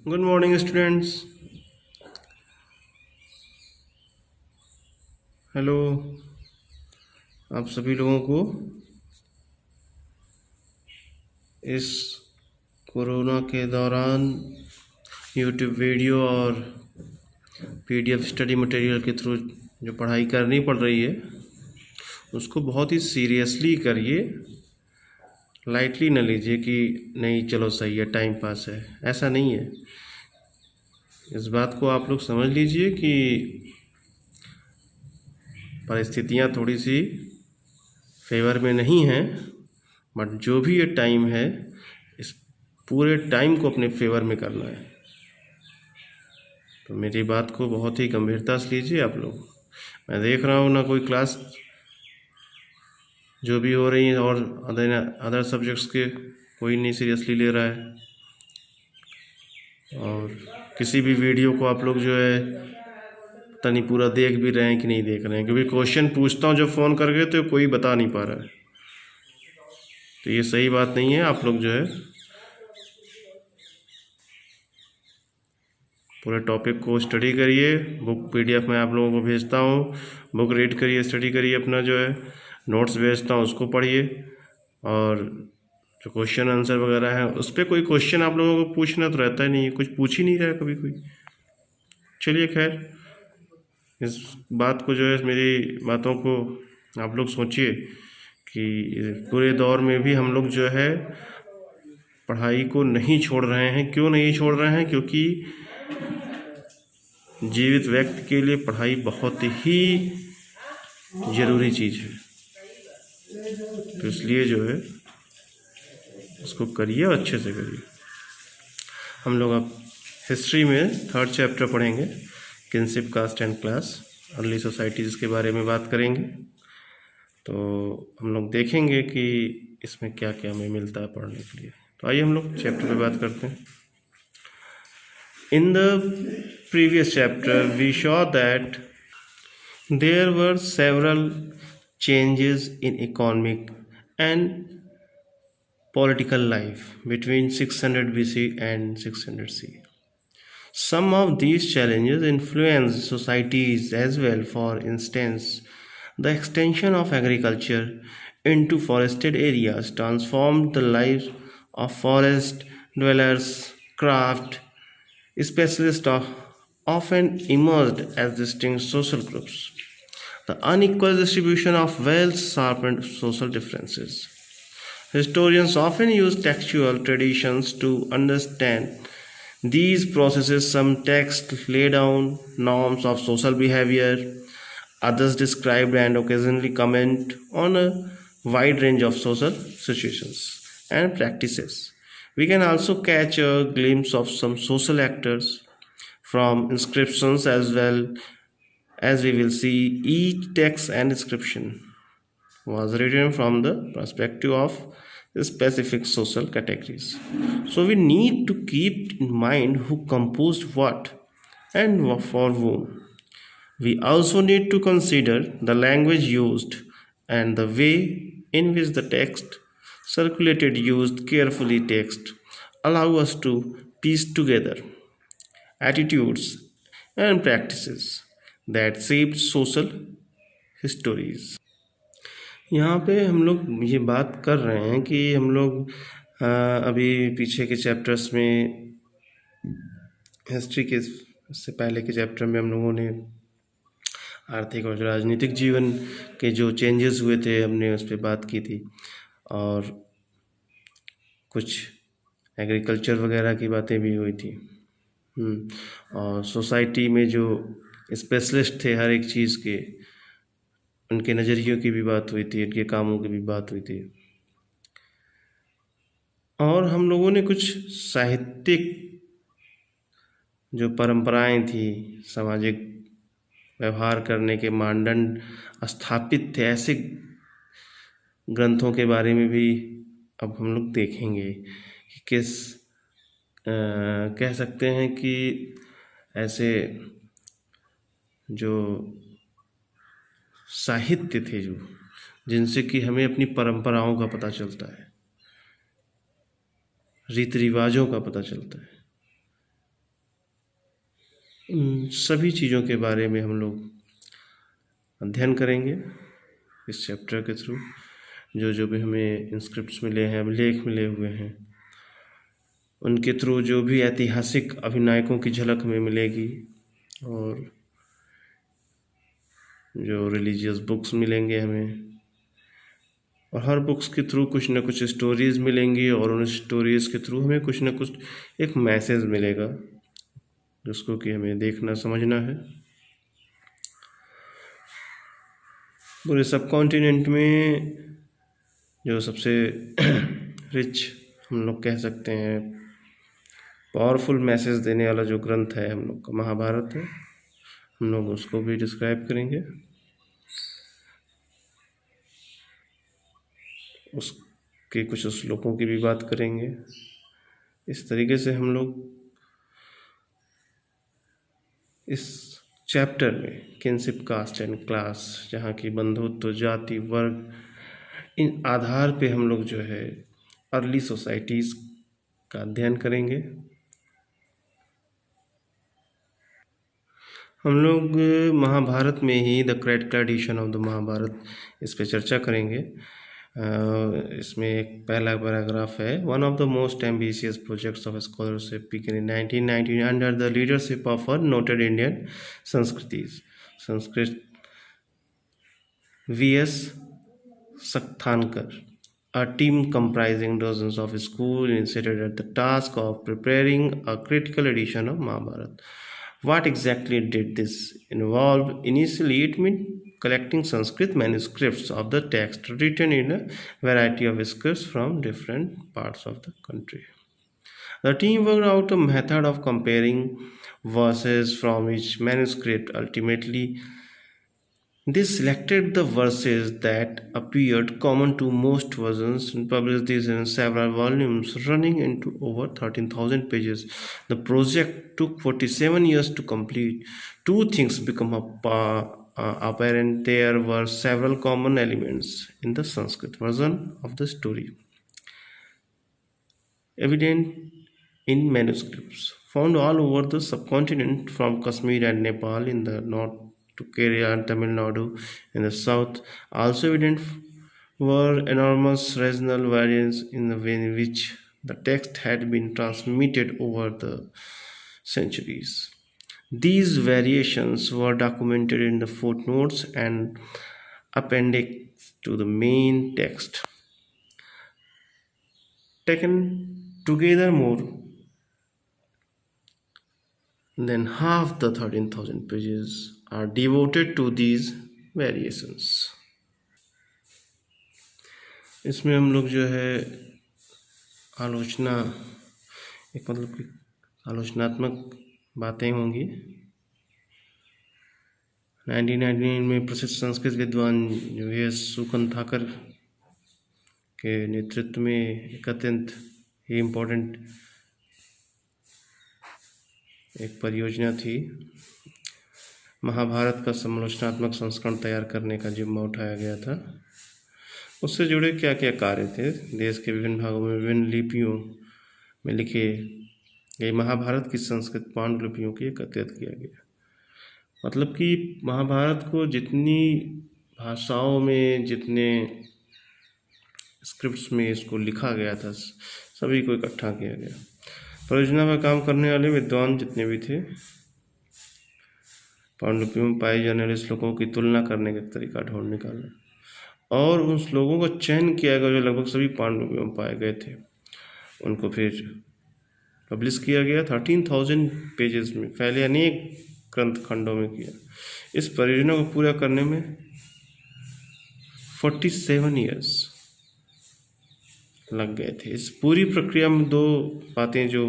Good morning students. Hello आप सभी लोगों को इस कोरोना के दौरान यूट्यूब वीडियो और पीडीएफ स्टडी मटेरियल के थ्रू जो पढ़ाई करनी पड़ रही है उसको बहुत ही सीरियसली करिए। लाइटली न लीजिए कि नहीं चलो सही है, टाइम पास है, ऐसा नहीं है। इस बात को आप लोग समझ लीजिए कि परिस्थितियाँ थोड़ी सी फेवर में नहीं हैं, बट जो भी ये टाइम है इस पूरे टाइम को अपने फेवर में करना है। तो मेरी बात को बहुत ही गंभीरता से लीजिए आप लोग। मैं देख रहा हूँ ना कोई क्लास जो भी हो रही है और अदर सब्जेक्ट्स के कोई नहीं सीरियसली ले रहा है, और किसी भी वीडियो को आप लोग जो है पता नहीं पूरा देख भी रहे हैं कि नहीं देख रहे हैं, क्योंकि क्वेश्चन पूछता हूँ जब फ़ोन करके तो कोई बता नहीं पा रहा है। तो ये सही बात नहीं है। आप लोग जो है पूरे टॉपिक को स्टडी करिए। बुक पीडीएफ में आप लोगों को भेजता हूँ, बुक रीड करिए, स्टडी करिए, अपना जो है नोट्स भेजता हूँ उसको पढ़िए, और जो क्वेश्चन आंसर वगैरह है उस पर कोई क्वेश्चन आप लोगों को पूछना तो रहता ही नहीं है, कुछ पूछ ही नहीं रहा है कभी कोई। चलिए खैर, इस बात को जो है मेरी बातों को आप लोग सोचिए कि पूरे दौर में भी हम लोग जो है पढ़ाई को नहीं छोड़ रहे हैं। क्यों नहीं छोड़ रहे हैं? क्योंकि जीवित व्यक्ति के लिए पढ़ाई बहुत ही ज़रूरी चीज़ है। तो इसलिए जो है उसको करिए और अच्छे से करिए। हम लोग अब हिस्ट्री में 3rd चैप्टर पढ़ेंगे, kinship, caste and class, early societies के बारे में बात करेंगे। तो हम लोग देखेंगे कि इसमें क्या क्या हमें मिलता है पढ़ने के लिए। तो आइए हम लोग चैप्टर पे बात करते हैं। In the previous chapter, we saw that there were several changes in economic and political life between 600 BC and 600 CE. Some of these challenges influenced societies as well. For instance, the extension of agriculture into forested areas transformed the lives of forest dwellers. Craft specialists often emerged as distinct social groups. The unequal distribution of wealth sharpened social differences. Historians often use textual traditions to understand these processes. Some texts lay down norms of social behavior, others describe and occasionally comment on a wide range of social situations and practices. We can also catch a glimpse of some social actors from inscriptions as well. As we will see, each text and inscription was written from the perspective of specific social categories. So we need to keep in mind who composed what and for whom. We also need to consider the language used and the way in which the text circulated. Used carefully text allow us to piece together attitudes and practices that shaped social histories. यहाँ पे हम लोग ये बात कर रहे हैं कि हम लोग अभी पीछे के चैप्टर्स में, हिस्ट्री के से पहले के चैप्टर में हम लोगों ने आर्थिक और राजनीतिक जीवन के जो चेंजेस हुए थे हमने उस पर बात की थी, और कुछ एग्रीकल्चर वगैरह की बातें भी हुई थी। और सोसाइटी में जो स्पेशलिस्ट थे हर एक चीज़ के, उनके नज़रियों की भी बात हुई थी, उनके कामों की भी बात हुई थी। और हम लोगों ने कुछ साहित्यिक जो परंपराएं थी, सामाजिक व्यवहार करने के मानदंड स्थापित थे, ऐसे ग्रंथों के बारे में भी अब हम लोग देखेंगे कि किस कह सकते हैं कि ऐसे जो साहित्य थे जो जिनसे कि हमें अपनी परंपराओं का पता चलता है, रीति रिवाजों का पता चलता है। उन सभी चीज़ों के बारे में हम लोग अध्ययन करेंगे इस चैप्टर के थ्रू। जो जो भी हमें इंस्क्रिप्ट्स मिले हैं, अभिलेख मिले हुए हैं, उनके थ्रू जो भी ऐतिहासिक अभिनायकों की झलक हमें मिलेगी, और जो रिलीजियस बुक्स मिलेंगे हमें, और हर बुक्स के थ्रू कुछ ना कुछ स्टोरीज़ मिलेंगी, और उन स्टोरीज़ के थ्रू हमें कुछ ना कुछ एक मैसेज मिलेगा जिसको कि हमें देखना समझना है। पूरे सब कॉन्टिनेंट में जो सबसे रिच हम लोग कह सकते हैं, पावरफुल मैसेज देने वाला जो ग्रंथ है हम लोग का महाभारत है। हम लोग उसको भी डिस्क्राइब करेंगे, उसके कुछ श्लोकों की भी बात करेंगे। इस तरीके से हम लोग इस चैप्टर में किनशिप, कास्ट एंड क्लास, जहाँ की बंधुत्व, जाति, वर्ग, इन आधार पे हम लोग जो है अर्ली सोसाइटीज़ का अध्ययन करेंगे। हम लोग महाभारत में ही the great tradition of the Mahabharata, इस पे चर्चा करेंगे। इसमें एक पहला पैराग्राफ है, one of the most ambitious projects of scholarship begin in 1919 under the leadership of a noted Indian Sanskrit V.S. Sakthankar. A team comprising dozens of schools initiated at the task of preparing a critical edition of Mahabharata. What exactly did this involve? Initially, it meant collecting Sanskrit manuscripts of the text written in a variety of scripts from different parts of the country. The team worked out a method of comparing verses from each manuscript. Ultimately, they selected the verses that appeared common to most versions and published these in several volumes, running into over 13,000 pages. The project took 47 years to complete. Two things become apparent. There were several common elements in the Sanskrit version of the story, evident in manuscripts found all over the subcontinent, from Kashmir and Nepal in the north to Kerala and Tamil Nadu in the south. Also evident were enormous regional variants in the way in which the text had been transmitted over the centuries. These variations were documented in the footnotes and appendix to the main text. Taken together, more than half the 13,000 pages are devoted to these variations. इसमें हम लोग जो है आलोचना, एक मतलब कि आलोचनात्मक बातें होंगी। 1999 में प्रसिद्ध संस्कृत विद्वान V.S. सुकंथाकर के नेतृत्व में एक अत्यंत ही इम्पोर्टेंट एक परियोजना थी। महाभारत का समालोचनात्मक संस्करण तैयार करने का जिम्मा उठाया गया था। उससे जुड़े क्या क्या कार्य थे, देश के विभिन्न भागों में विभिन्न लिपियों में लिखे गए महाभारत की संस्कृत पांडुलिपियों की एकत्रित किया गया। मतलब कि महाभारत को जितनी भाषाओं में, जितने स्क्रिप्ट्स में इसको लिखा गया था, सभी को इकट्ठा किया गया। परियोजना में काम करने वाले विद्वान जितने भी थे, पांडुलिपियों में पाए जाने वाले श्लोकों की तुलना करने का तरीका ढूंढ निकाला, और उन श्लोकों का चयन किया गया जो लगभग सभी पांडुलिपियों में पाए गए थे। उनको फिर पब्लिश किया गया 13,000 पेजेस में फैले अनेक ग्रंथ खंडों में किया। इस परियोजना को पूरा करने में 47 ईयर्स लग गए थे। इस पूरी प्रक्रिया में दो बातें जो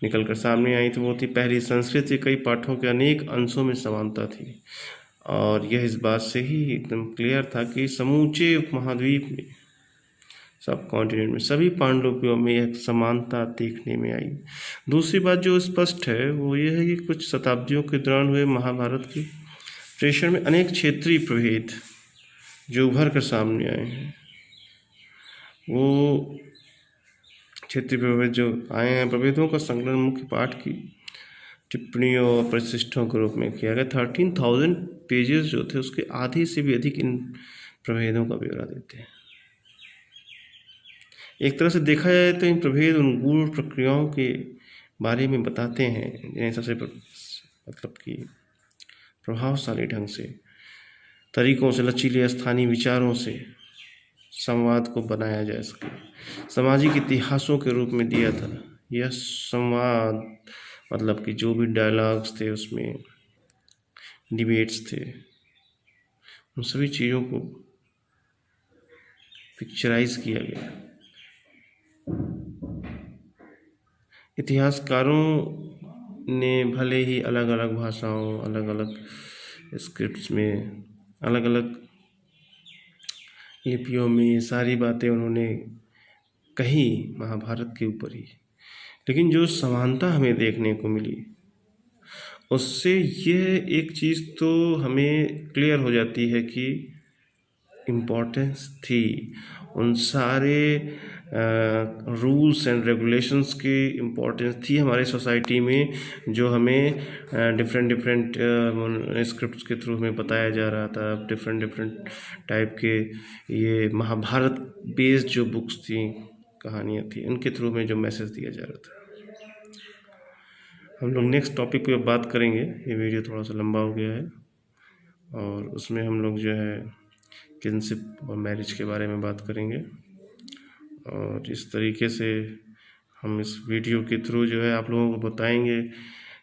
निकल कर सामने आई थी वो थी, पहली, संस्कृत के कई पाठों के अनेक अंशों में समानता थी, और यह इस बात से ही एकदम क्लियर था कि समूचे उपमहाद्वीप में, सब कॉन्टिनेंट में सभी पांडुलिपियों में एक समानता देखने में आई। दूसरी बात जो स्पष्ट है वो ये है कि कुछ शताब्दियों के दौरान हुए महाभारत की प्रेषण में अनेक क्षेत्रीय प्रभेद जो उभर कर सामने आए हैं, वो क्षेत्रीय प्रभेद जो आए हैं, प्रभेदों का संकलन मुख्य पाठ की टिप्पणियों और परिशिष्टों के रूप में किया गया। 13,000 पेजेस जो थे उसके आधे से भी अधिक इन प्रभेदों का ब्यौरा देते हैं। एक तरह से देखा जाए तो इन प्रभेद उन गूढ़ प्रक्रियाओं के बारे में बताते हैं जिन्हें सबसे मतलब कि प्रभावशाली ढंग से तरीकों से, लचीले स्थानीय विचारों से संवाद को बनाया जा सके, सामाजिक इतिहासों के रूप में दिया था। यह संवाद मतलब कि जो भी डायलॉग्स थे उसमें, डिबेट्स थे, उन सभी चीज़ों को पिक्चराइज किया गया। इतिहासकारों ने भले ही अलग अलग भाषाओं, अलग अलग स्क्रिप्ट्स में, अलग अलग लिपियों में ये सारी बातें उन्होंने कही महाभारत के ऊपर ही, लेकिन जो समानता हमें देखने को मिली उससे यह एक चीज़ तो हमें क्लियर हो जाती है कि इम्पोर्टेंस थी उन सारे रूल्स एंड रेगुलेशंस की, इम्पोर्टेंस थी हमारे सोसाइटी में, जो हमें डिफरेंट स्क्रिप्ट्स के थ्रू हमें बताया जा रहा था। डिफरेंट टाइप के ये महाभारत बेस्ड जो बुक्स थी, कहानियाँ थी, उनके थ्रू हमें जो मैसेज दिया जा रहा था। हम लोग नेक्स्ट टॉपिक पे बात करेंगे। ये वीडियो थोड़ा सा लंबा हो गया है और उसमें हम लोग जो है किनशिप और मैरिज के बारे में बात करेंगे, और इस तरीके से हम इस वीडियो के थ्रू जो है आप लोगों को बताएंगे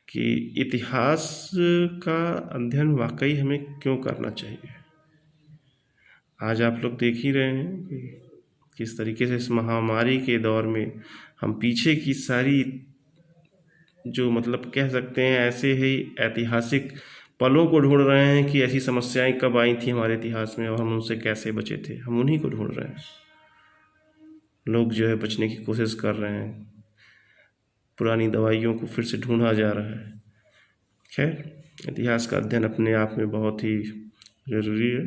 कि इतिहास का अध्ययन वाकई हमें क्यों करना चाहिए। आज आप लोग देख ही रहे हैं कि किस तरीके से इस महामारी के दौर में हम पीछे की सारी जो मतलब कह सकते हैं ऐसे ही ऐतिहासिक पलों को ढूंढ रहे हैं कि ऐसी समस्याएं कब आई थी हमारे इतिहास में और हम उनसे कैसे बचे थे। हम उन्हीं को ढूंढ रहे हैं। लोग जो है बचने की कोशिश कर रहे हैं, पुरानी दवाइयों को फिर से ढूंढा जा रहा है। खैर, इतिहास का अध्ययन अपने आप में बहुत ही ज़रूरी है,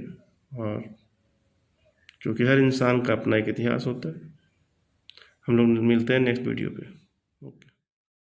और क्योंकि हर इंसान का अपना एक इतिहास होता है। हम लोग मिलते हैं नेक्स्ट वीडियो पे।